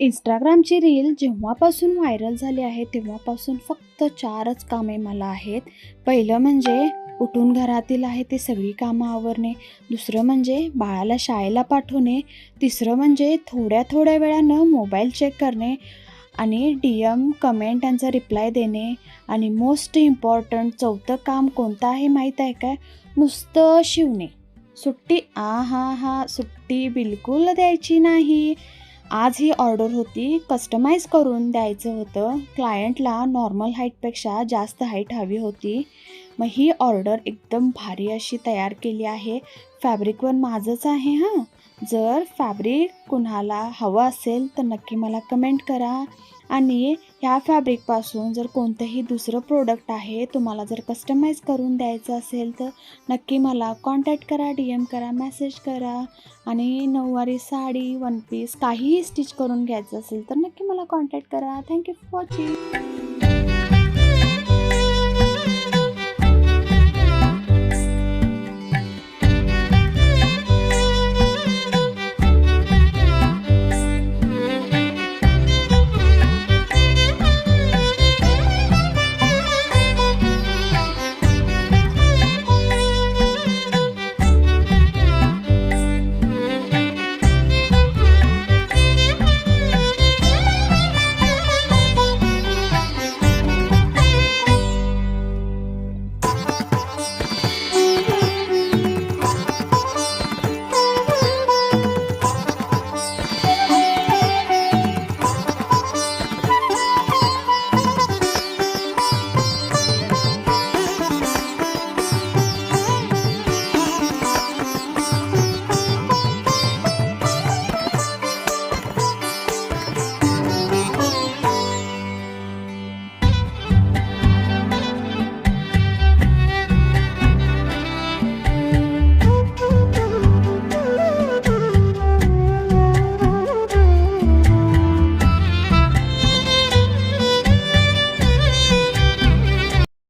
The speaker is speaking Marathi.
इंस्टाग्रामची रील जेव्हापासून व्हायरल झाली आहे तेव्हापासून फक्त 4च कामे मला आहेत. पहिलं म्हणजे उठून घरातील आहे ते सगळी कामं आवरणे, दुसरं म्हणजे बाळाला शाळेला पाठवणे, तिसरं म्हणजे थोड्या थोड्या वेळानं मोबाईल चेक करणे आणि DM कमेंट यांचा रिप्लाय देणे आणि मोस्ट इम्पॉर्टंट चौथं काम कोणतं आहे माहीत आहे काय? नुसतं शिवणे. सुट्टी सुट्टी बिलकुल द्यायची नाही. आज ही ऑर्डर होती, कस्टमाइज करून द्यायचं होतं. क्लायंटला नॉर्मल हाईटपेक्षा जास्त हाईट हवी होती. मग ही ऑर्डर एकदम भारी अशी तयार केली आहे. फॅब्रिक पण माझंच आहे हां. जर फॅब्रिक कुणाला हवं असेल तर नक्की मला कमेंट करा. आणि ह्या फॅब्रिकपासून जर कोणतंही दुसरं प्रोडक्ट आहे तुम्हाला जर कस्टमाइज करून द्यायचं असेल तर नक्की मला कॉन्टॅक्ट करा, DM करा, मेसेज करा. आणि नऊवारी साडी, वन पीस काहीही स्टिच करून घ्यायचं असेल तर नक्की मला कॉन्टॅक्ट करा. Thank you for watching.